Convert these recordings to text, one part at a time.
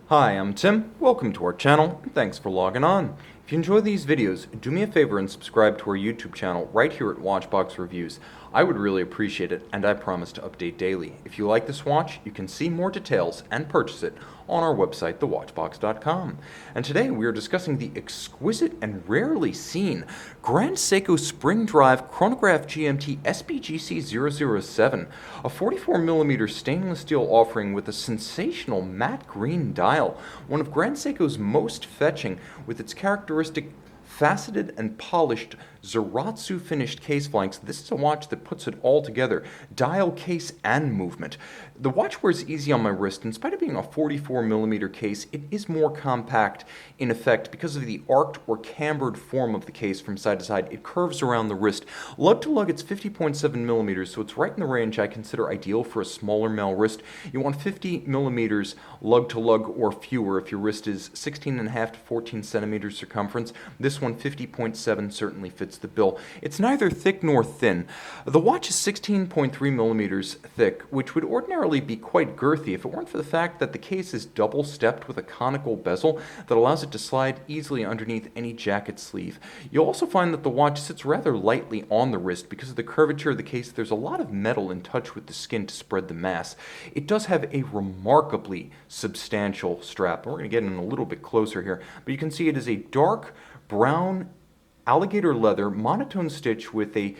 Hi, I'm Tim. Welcome to our channel, and thanks for logging on. If you enjoy these videos, do me a favor and subscribe to our YouTube channel right here at Watchbox Reviews. I would really appreciate it, and I promise to update daily. If you like this watch, you can see more details and purchase it on our website, thewatchbox.com. And today we are discussing the exquisite and rarely seen Grand Seiko Spring Drive Chronograph GMT SBGC007, a 44mm stainless steel offering with a sensational matte green dial, one of Grand Seiko's most fetching with its characteristic faceted and polished Zaratsu finished case flanks. This is a watch that puts it all together, dial, case, and movement. The watch wears easy on my wrist. In spite of being a 44mm case, it is more compact in effect because of the arced or cambered form of the case from side to side. It curves around the wrist. Lug to lug, it's 50.7mm, so it's right in the range I consider ideal for a smaller male wrist. You want 50mm lug to lug or fewer if your wrist is 16.5 to 14 centimeters circumference. This one, 50.7, certainly fits the bill. It's neither thick nor thin. The watch is 16.3mm thick, which would ordinarily be quite girthy if it weren't for the fact that the case is double-stepped with a conical bezel that allows it to slide easily underneath any jacket sleeve. You'll also find that the watch sits rather lightly on the wrist because of the curvature of the case. There's a lot of metal in touch with the skin to spread the mass. It does have a remarkably substantial strap. We're going to get in a little bit closer here, but you can see it is a dark brown alligator leather monotone stitch with a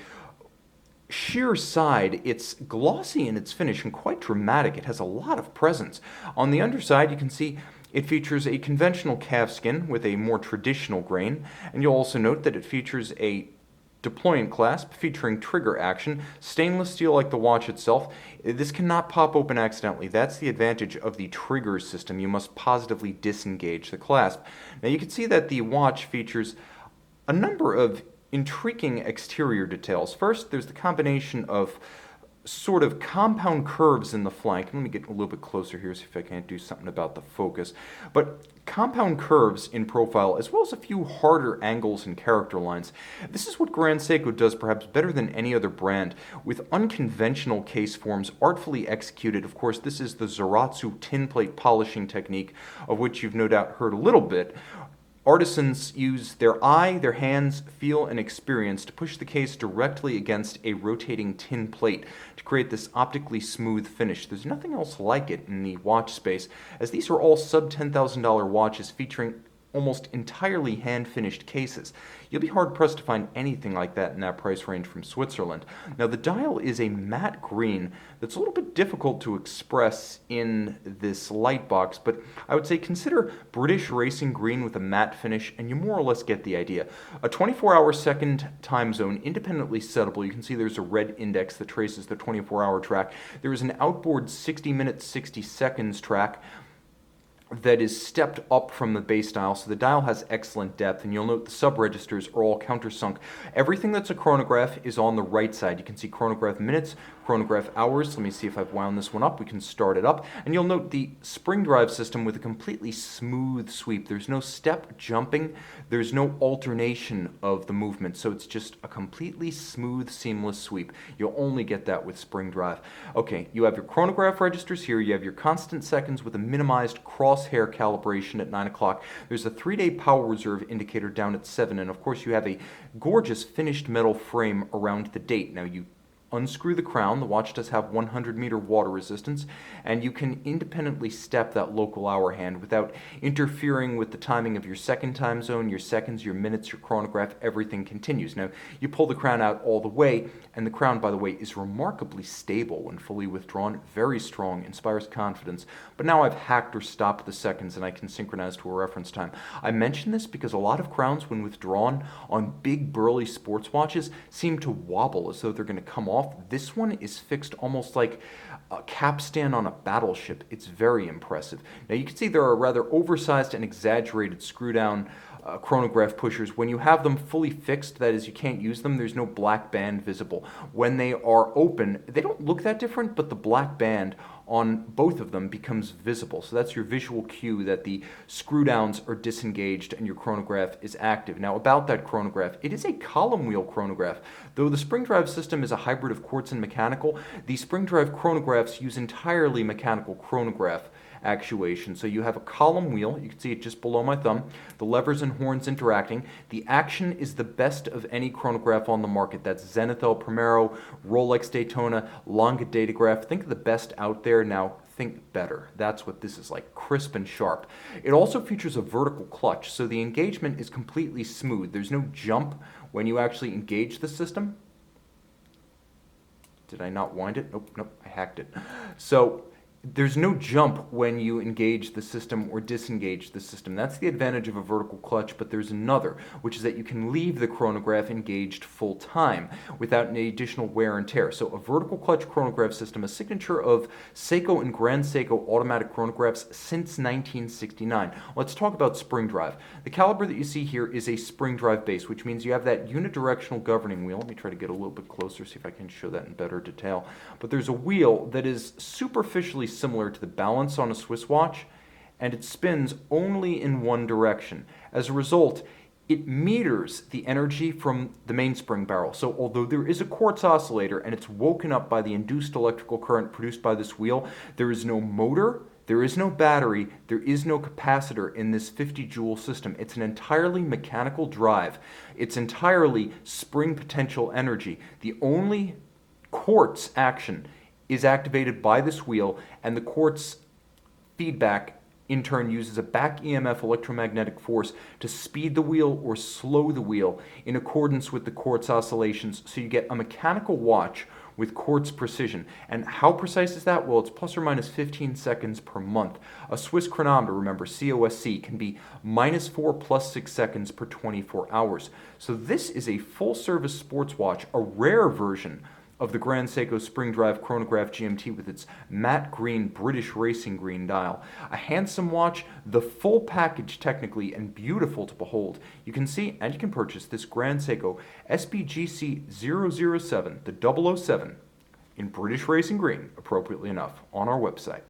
sheer side. It's glossy in its finish and quite dramatic. It has a lot of presence. On the underside, you can see it features a conventional calfskin with a more traditional grain, and you'll also note that it features a deployant clasp featuring trigger action, stainless steel like the watch itself. This cannot pop open accidentally. That's the advantage of the trigger system. You must positively disengage the clasp. Now you can see that the watch features a number of intriguing exterior details. First, there's the combination of sort of compound curves in the flank. Let me get a little bit closer here, see if I can't do something about the focus. But compound curves in profile, as well as a few harder angles and character lines. This is what Grand Seiko does perhaps better than any other brand, with unconventional case forms artfully executed. Of course, this is the Zaratsu tin plate polishing technique, of which you've no doubt heard a little bit. Artisans use their eye, their hands, feel, and experience to push the case directly against a rotating tin plate to create this optically smooth finish. There's nothing else like it in the watch space, as these are all sub $10,000 watches featuring almost entirely hand-finished cases. You'll be hard-pressed to find anything like that in that price range from Switzerland. Now, the dial is a matte green that's a little bit difficult to express in this light box, but I would say consider British racing green with a matte finish, and you more or less get the idea. A 24-hour second time zone, independently settable. You can see there's a red index that traces the 24-hour track. There is an outboard 60 minutes, 60 seconds track that is stepped up from the base dial, so the dial has excellent depth, and you'll note the sub-registers are all countersunk. Everything that's a chronograph is on the right side. You can see chronograph minutes, chronograph hours. Let me see if I've wound this one up. We can start it up, and you'll note the spring drive system with a completely smooth sweep. There's no step jumping. There's no alternation of the movement, so it's just a completely smooth, seamless sweep. You'll only get that with spring drive. Okay, you have your chronograph registers here. You have your constant seconds with a minimized crosshair calibration at 9 o'clock. There's a 3-day power reserve indicator down at 7, and of course you have a gorgeous finished metal frame around the date. Now you unscrew the crown. The watch does have 100-meter water resistance, and you can independently step that local hour hand without interfering with the timing of your second time zone, your seconds, your minutes, your chronograph. Everything continues. Now, you pull the crown out all the way, and the crown, by the way, is remarkably stable when fully withdrawn, very strong, inspires confidence. But now I've hacked or stopped the seconds, and I can synchronize to a reference time. I mention this because a lot of crowns, when withdrawn on big, burly sports watches, seem to wobble as though they're going to come off. This one is fixed almost like a capstan on a battleship. It's very impressive. Now you can see there are rather oversized and exaggerated screw-down chronograph pushers. When you have them fully fixed, that is, you can't use them, there's no black band visible. When they are open, they don't look that different, but the black band on both of them becomes visible. So that's your visual cue that the screw downs are disengaged and your chronograph is active. Now about that chronograph, it is a column wheel chronograph. Though the spring drive system is a hybrid of quartz and mechanical, the spring drive chronographs use entirely mechanical chronograph actuation. So you have a column wheel, you can see it just below my thumb, the levers and horns interacting. The action is the best of any chronograph on the market. That's Zenith El Primero, Rolex Daytona, Longa Datograph. Think of the best out there. Now think better. That's what this is like, crisp and sharp. It also features a vertical clutch, so the engagement is completely smooth. There's no jump when you actually engage the system. Did I not wind it? Nope, I hacked it. So there's no jump when you engage the system or disengage the system. That's the advantage of a vertical clutch, but there's another, which is that you can leave the chronograph engaged full time without any additional wear and tear. So a vertical clutch chronograph system, a signature of Seiko and Grand Seiko automatic chronographs since 1969. Let's talk about spring drive. The caliber that you see here is a spring drive base, which means you have that unidirectional governing wheel. Let me try to get a little bit closer, see if I can show that in better detail. But there's a wheel that is superficially similar to the balance on a Swiss watch, and it spins only in one direction. As a result, it meters the energy from the mainspring barrel. So although there is a quartz oscillator and it's woken up by the induced electrical current produced by this wheel, there is no motor, there is no battery, there is no capacitor in this 50 joule system. It's an entirely mechanical drive. It's entirely spring potential energy. The only quartz action is activated by this wheel, and the quartz feedback in turn uses a back EMF electromagnetic force to speed the wheel or slow the wheel in accordance with the quartz oscillations, so you get a mechanical watch with quartz precision. And how precise is that? Well, it's plus or minus 15 seconds per month. A Swiss chronometer, remember COSC, can be -4 plus 6 seconds per 24 hours. So this is a full-service sports watch, a rare version of the Grand Seiko Spring Drive Chronograph GMT with its matte green British racing green dial. A handsome watch, the full package technically, and beautiful to behold. You can see and you can purchase this Grand Seiko SBGC007, the 007, in British racing green, appropriately enough, on our website.